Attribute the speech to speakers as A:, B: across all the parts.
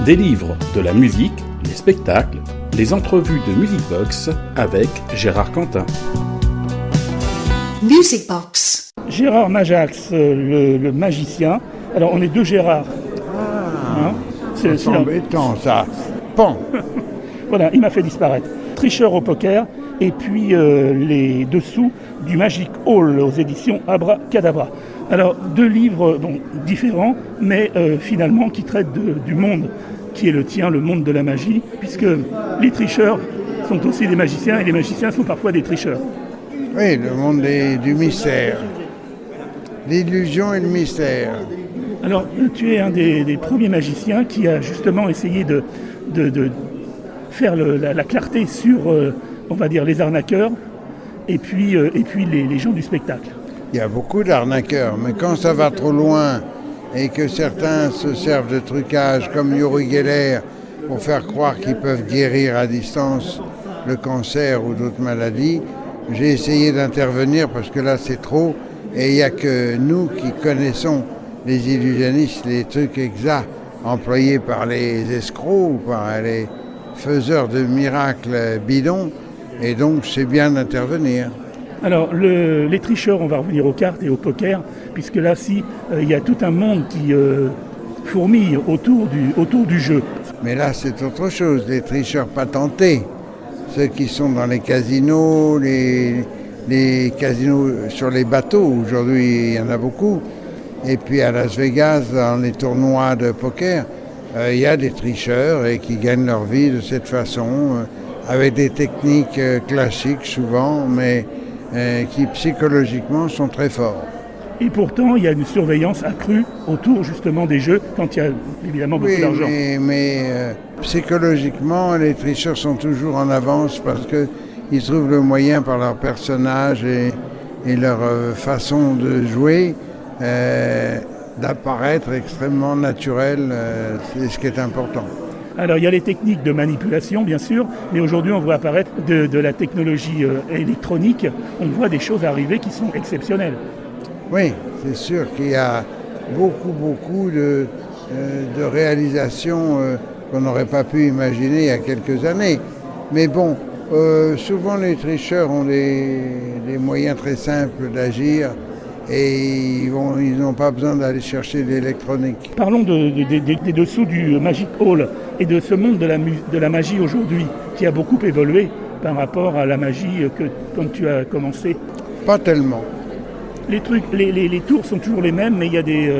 A: Des livres, de la musique, les spectacles, les entrevues de Musicbox avec Gérard Quentin.
B: Musicbox.
C: Gérard Majax, le magicien. Alors on est deux Gérard.
D: C'est embêtant ça. Bon.
C: Voilà, il m'a fait disparaître. Tricheur au poker et puis les dessous du Magic Hall aux éditions Abracadabra. Alors deux livres différents, mais finalement qui traitent du monde qui est le tien, le monde de la magie, puisque les tricheurs sont aussi des magiciens et les magiciens sont parfois des tricheurs.
D: Oui, le monde du mystère. L'illusion et le mystère.
C: Alors, tu es un des premiers magiciens qui a justement essayé de faire la clarté sur, on va dire, les arnaqueurs et puis les gens du spectacle.
D: Il y a beaucoup d'arnaqueurs, mais quand ça va trop loin et que certains se servent de trucage comme Uri Geller pour faire croire qu'ils peuvent guérir à distance le cancer ou d'autres maladies, j'ai essayé d'intervenir parce que là c'est trop et il n'y a que nous qui connaissons les illusionnistes, les trucs exacts employés par les escrocs ou par les faiseurs de miracles bidons, et donc c'est bien d'intervenir.
C: Alors les tricheurs, on va revenir aux cartes et au poker, puisque là il y a tout un monde qui fourmille autour du jeu.
D: Mais là c'est autre chose, les tricheurs patentés, ceux qui sont dans les casinos, les casinos sur les bateaux, aujourd'hui il y en a beaucoup. Et puis à Las Vegas, dans les tournois de poker, il y a des tricheurs et qui gagnent leur vie de cette façon, avec des techniques classiques souvent, mais qui psychologiquement sont très forts.
C: Et pourtant, il y a une surveillance accrue autour justement des jeux quand il y a évidemment beaucoup d'argent.
D: Mais psychologiquement, les tricheurs sont toujours en avance parce qu'ils trouvent le moyen par leur personnage et leur façon de jouer d'apparaître extrêmement naturel, c'est ce qui est important.
C: Alors il y a les techniques de manipulation bien sûr, mais aujourd'hui on voit apparaître de la technologie électronique, on voit des choses arriver qui sont exceptionnelles.
D: Oui, c'est sûr qu'il y a beaucoup de réalisations qu'on n'aurait pas pu imaginer il y a quelques années. Mais bon, souvent les tricheurs ont des moyens très simples d'agir et ils n'ont pas besoin d'aller chercher de l'électronique.
C: Parlons des dessous du Magic Hall et de ce monde de la magie aujourd'hui qui a beaucoup évolué par rapport à la magie quand tu as commencé.
D: Pas tellement.
C: Les tours sont toujours les mêmes, mais il y a des...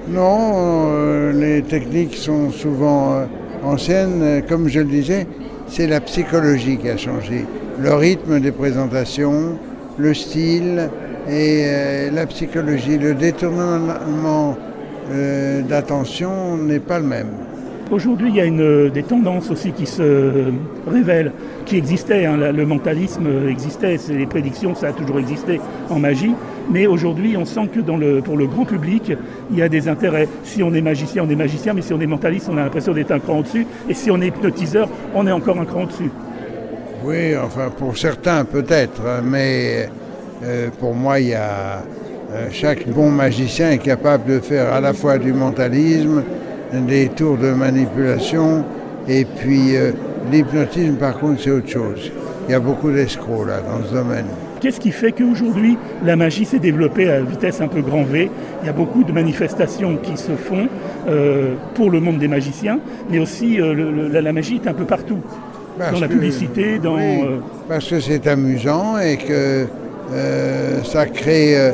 D: Non, les techniques sont souvent anciennes. Comme je le disais, c'est la psychologie qui a changé. Le rythme des présentations, le style et la psychologie. Le détournement d'attention n'est pas le même.
C: Aujourd'hui, il y a des tendances aussi qui se révèlent, qui existaient. Le mentalisme existait, les prédictions, ça a toujours existé en magie. Mais aujourd'hui, on sent que pour le grand public, il y a des intérêts. Si on est magicien, mais si on est mentaliste, on a l'impression d'être un cran au-dessus. Et si on est hypnotiseur, on est encore un cran au-dessus.
D: Oui, enfin, pour certains peut-être, mais pour moi, il y a chaque bon magicien est capable de faire à la fois du mentalisme, des tours de manipulation, et puis l'hypnotisme, par contre, c'est autre chose. Il y a beaucoup d'escrocs là dans ce domaine.
C: Qu'est-ce qui fait qu'aujourd'hui, la magie s'est développée à vitesse un peu grand V? Il y a beaucoup de manifestations qui se font pour le monde des magiciens, mais aussi la magie est un peu partout. Dans la publicité,
D: oui, parce que c'est amusant et que ça crée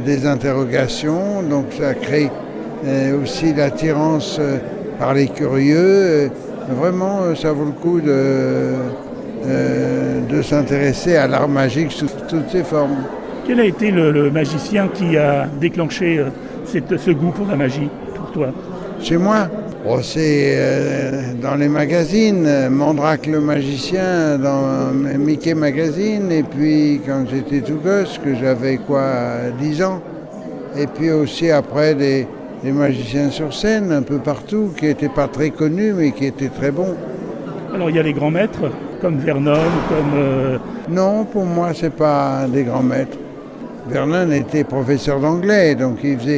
D: des interrogations, donc ça crée aussi l'attirance par les curieux. Vraiment, ça vaut le coup de s'intéresser à l'art magique sous toutes ses formes.
C: Quel a été le magicien qui a déclenché ce goût pour la magie, pour toi?
D: Chez moi, c'est dans les magazines, Mandrake le magicien dans Mickey Magazine, et puis quand j'étais tout gosse, que j'avais 10 ans, et puis aussi après des magiciens sur scène un peu partout, qui n'étaient pas très connus mais qui étaient très bons. Alors
C: il y a les grands maîtres, comme Vernon, comme...
D: Non, pour moi c'est pas des grands maîtres. Vernon était professeur d'anglais, donc il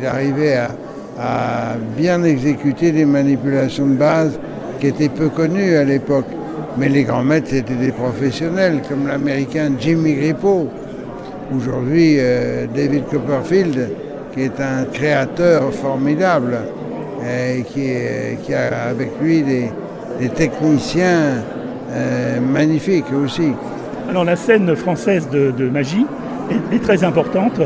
D: arrivait à bien exécuter des manipulations de base qui étaient peu connues à l'époque. Mais les grands maîtres, c'était des professionnels, comme l'américain Jimmy Grippo. Aujourd'hui, David Copperfield, qui est un créateur formidable, et qui a avec lui des techniciens magnifiques aussi.
C: Alors la scène française de magie est très importante.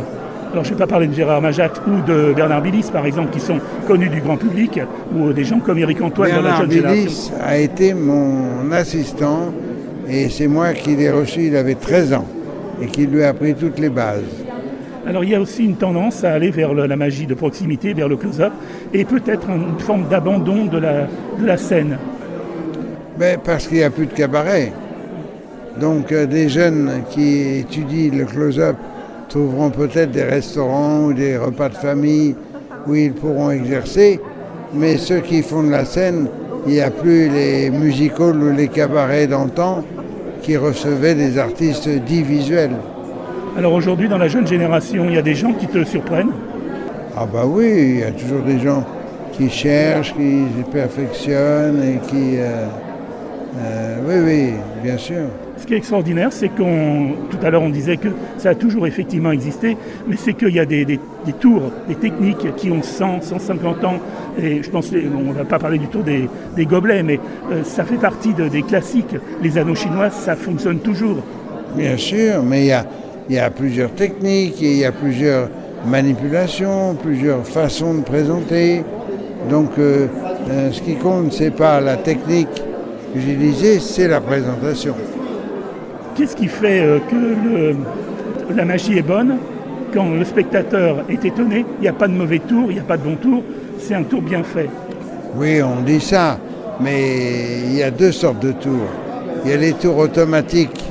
C: Alors je ne vais pas parler de Gérard Majax ou de Bernard Billis, par exemple, qui sont connus du grand public, ou des gens comme Éric Antoine dans la jeune
D: Bernard Billis
C: génération.
D: a été mon assistant et c'est moi qui l'ai reçu, il avait 13 ans et qui lui a appris toutes les bases.
C: Alors il y a aussi une tendance à aller vers la magie de proximité, vers le close-up, et peut-être une forme d'abandon de la scène.
D: Ben, parce qu'il n'y a plus de cabaret. Donc des jeunes qui étudient le close-up trouveront peut-être des restaurants ou des repas de famille où ils pourront exercer, mais ceux qui font de la scène, il n'y a plus les musicals ou les cabarets d'antan qui recevaient des artistes dits visuels.
C: Alors aujourd'hui, dans la jeune génération, il y a des gens qui te surprennent.
D: Ah bah oui, il y a toujours des gens qui cherchent, qui perfectionnent et qui... oui, bien sûr.
C: Ce qui est extraordinaire, c'est tout à l'heure on disait que ça a toujours effectivement existé, mais c'est qu'il y a des tours, des techniques qui ont 100, 150 ans, et je pense, on ne va pas parler du tour des gobelets, mais ça fait partie des classiques. Les anneaux chinois, ça fonctionne toujours.
D: Bien sûr, mais il y a plusieurs techniques, et il y a plusieurs manipulations, plusieurs façons de présenter. Donc ce qui compte, c'est pas la technique utilisée, c'est la présentation.
C: Qu'est-ce qui fait que la magie est bonne quand le spectateur est étonné? Il n'y a pas de mauvais tour, il n'y a pas de bon tour, c'est un tour bien fait.
D: Oui, on dit ça, mais il y a deux sortes de tours. Il y a les tours automatiques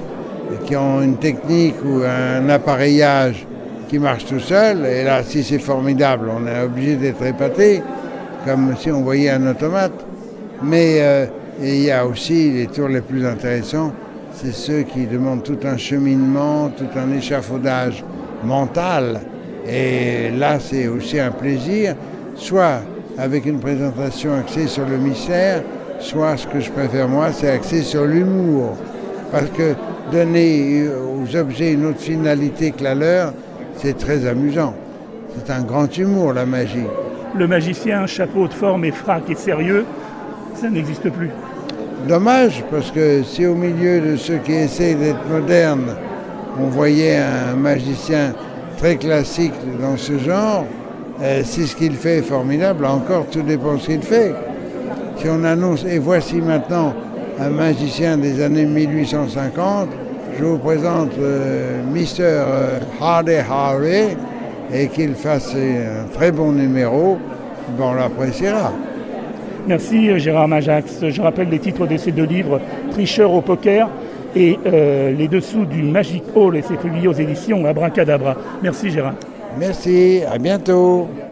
D: qui ont une technique ou un appareillage qui marche tout seul, et là, si c'est formidable, on est obligé d'être épaté, comme si on voyait un automate. Mais il y a aussi les tours les plus intéressants, c'est ceux qui demandent tout un cheminement, tout un échafaudage mental. Et là, c'est aussi un plaisir, soit avec une présentation axée sur le mystère, soit, ce que je préfère moi, c'est axé sur l'humour. Parce que donner aux objets une autre finalité que la leur, c'est très amusant. C'est un grand humour, la magie.
C: Le magicien, chapeau de forme et frac et sérieux, ça n'existe plus.
D: Dommage, parce que si au milieu de ceux qui essaient d'être modernes, on voyait un magicien très classique dans ce genre, si ce qu'il fait est formidable, encore tout dépend de ce qu'il fait. Si on annonce, et voici maintenant un magicien des années 1850, je vous présente Mr. Hardy Harvey, et qu'il fasse un très bon numéro, on l'appréciera.
C: Merci Gérard Majax. Je rappelle les titres de ces deux livres, Tricheur au poker et les dessous du Magic Hall, et c'est publié aux éditions Abracadabra. Merci Gérard.
D: Merci, à bientôt.